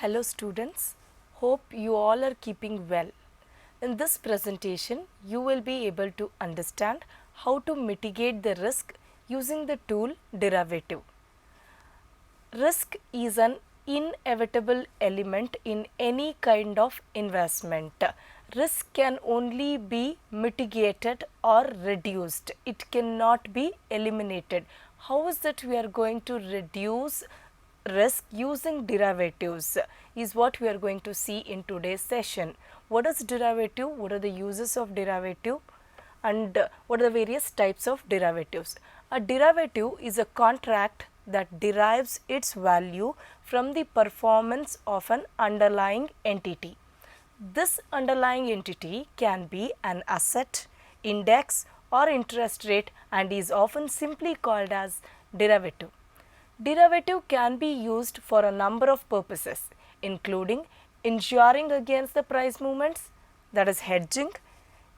Hello students, hope you all are keeping well. In this presentation, you will be able to understand how to mitigate the risk using the tool derivative. Risk is an inevitable element in any kind of investment. Risk can only be mitigated or reduced. It cannot be eliminated. How is that we are going to reduce risk using derivatives is what we are going to see in today's session. What is derivative? What are the uses of derivative? And what are the various types of derivatives? A derivative is a contract that derives its value from the performance of an underlying entity. This underlying entity can be an asset, index or interest rate and is often simply called as derivative. Derivative can be used for a number of purposes, including insuring against the price movements, that is hedging,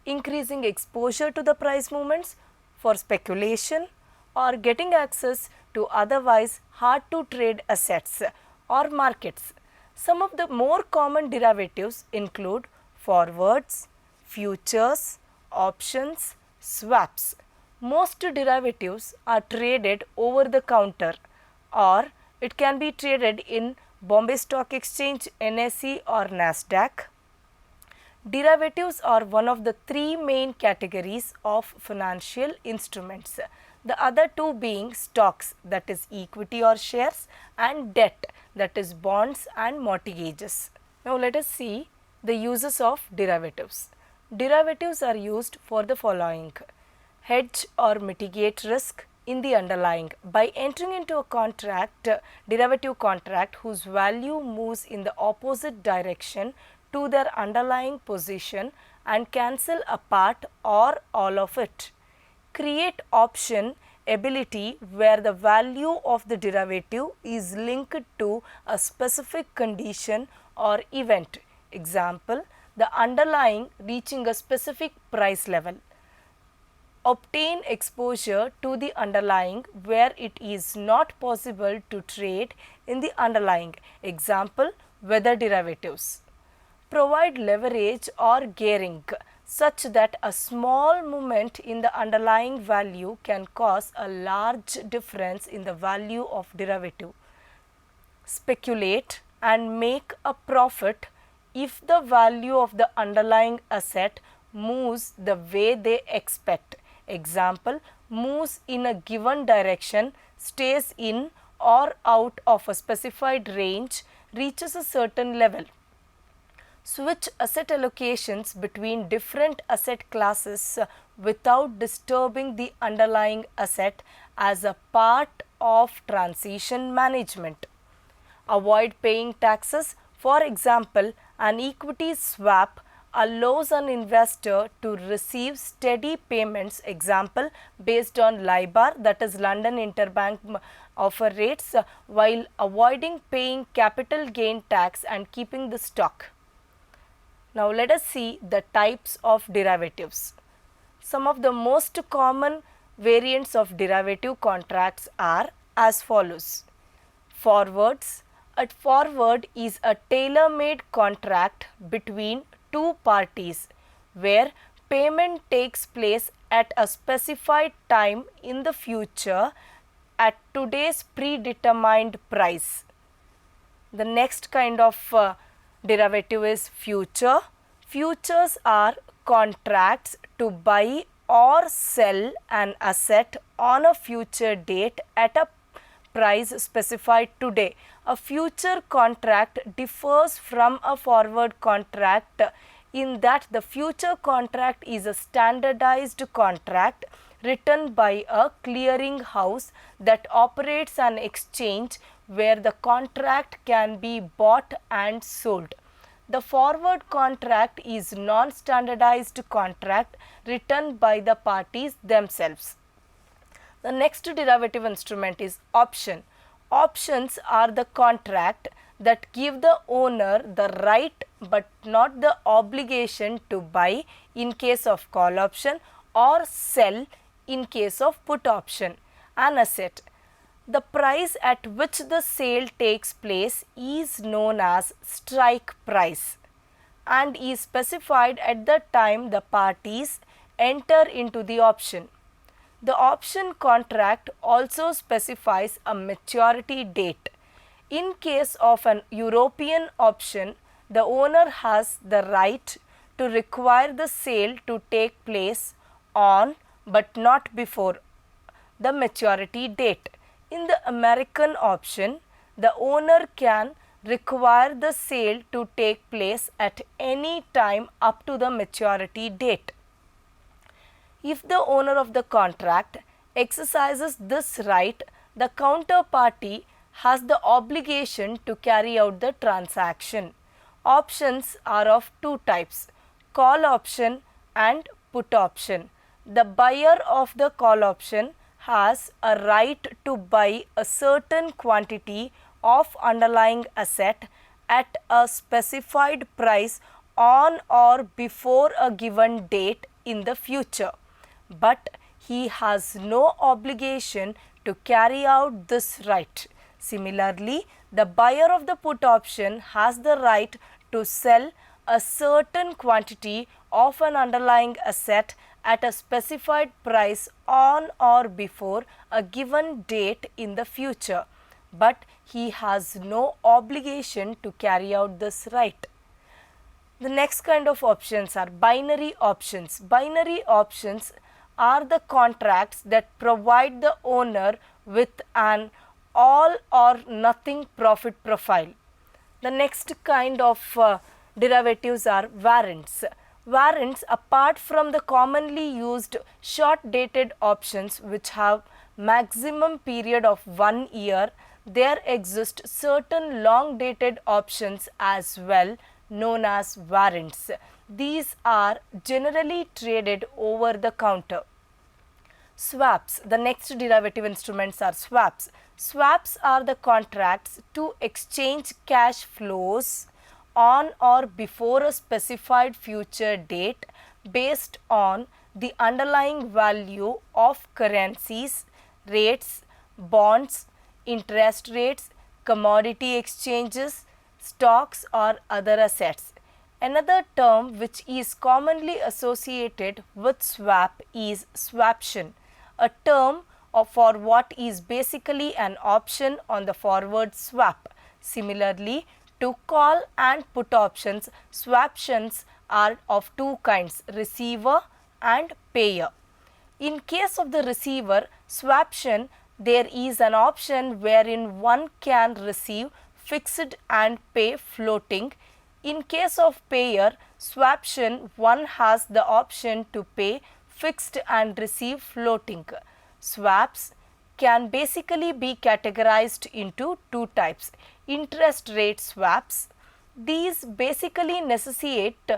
increasing exposure to the price movements, for speculation, or getting access to otherwise hard to trade assets or markets. Some of the more common derivatives include forwards, futures, options, swaps. Most derivatives are traded over the counter, or it can be traded in Bombay Stock Exchange, NSE or Nasdaq. Derivatives are one of the three main categories of financial instruments. The other two being stocks, that is equity or shares, and debt, that is bonds and mortgages. Now let us see the uses of derivatives. Derivatives are used for the following: hedge or mitigate risk in the underlying by entering into a contract, derivative contract whose value moves in the opposite direction to their underlying position and cancel a part or all of it. Create option ability where the value of the derivative is linked to a specific condition or event. Example, the underlying reaching a specific price level. Obtain exposure to the underlying where it is not possible to trade in the underlying. Example, weather derivatives. Provide leverage or gearing such that a small movement in the underlying value can cause a large difference in the value of derivative. Speculate and make a profit if the value of the underlying asset moves the way they expect. Example, moves in a given direction, stays in or out of a specified range, reaches a certain level. Switch asset allocations between different asset classes without disturbing the underlying asset as a part of transition management. Avoid paying taxes. For example, an equity swap allows an investor to receive steady payments, example, based on LIBOR, that is London Interbank Offer Rates, while avoiding paying capital gain tax and keeping the stock. Now let us see the types of derivatives. Some of the most common variants of derivative contracts are as follows. Forwards. A forward is a tailor-made contract between two parties where payment takes place at a specified time in the future at today's predetermined price. The next kind of derivative is future. Futures are contracts to buy or sell an asset on a future date at a price specified today. A future contract differs from a forward contract in that the future contract is a standardized contract written by a clearing house that operates an exchange where the contract can be bought and sold. The forward contract is non-standardized contract written by the parties themselves. The next derivative instrument is option. Options are the contract that give the owner the right but not the obligation to buy in case of call option or sell in case of put option an asset. The price at which the sale takes place is known as strike price and is specified at the time the parties enter into the option. The option contract also specifies a maturity date. In case of an European option, the owner has the right to require the sale to take place on but not before the maturity date. In the American option, the owner can require the sale to take place at any time up to the maturity date. If the owner of the contract exercises this right, the counterparty has the obligation to carry out the transaction. Options are of two types, call option and put option. The buyer of the call option has a right to buy a certain quantity of underlying asset at a specified price on or before a given date in the future, but he has no obligation to carry out this right. Similarly, the buyer of the put option has the right to sell a certain quantity of an underlying asset at a specified price on or before a given date in the future, but he has no obligation to carry out this right. The next kind of options are binary options. Binary options are the contracts that provide the owner with an all or nothing profit profile. The next kind of derivatives are warrants. Warrants, apart from the commonly used short dated options which have maximum period of 1 year, there exist certain long dated options as well known as warrants. These are generally traded over the counter. Swaps. The next derivative instruments are swaps. Swaps are the contracts to exchange cash flows on or before a specified future date based on the underlying value of currencies, rates, bonds, interest rates, commodity exchanges, stocks or other assets. Another term which is commonly associated with swap is swaption, a term for what is basically an option on the forward swap. Similarly, to call and put options, swaptions are of two kinds, receiver and payer. In case of the receiver swaption, there is an option wherein one can receive fixed and pay floating. In case of payer swaption, one has the option to pay fixed and receive floating. Swaps can basically be categorized into two types. Interest rate swaps. These basically necessitate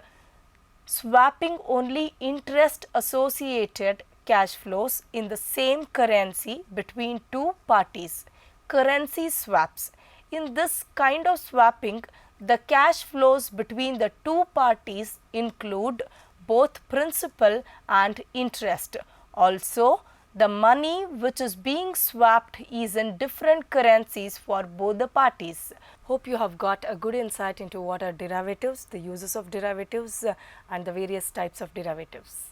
swapping only interest associated cash flows in the same currency between two parties. Currency swaps. In this kind of swapping, the cash flows between the two parties include both principal and interest. Also, the money which is being swapped is in different currencies for both the parties. Hope you have got a good insight into what are derivatives, the uses of derivatives and the various types of derivatives.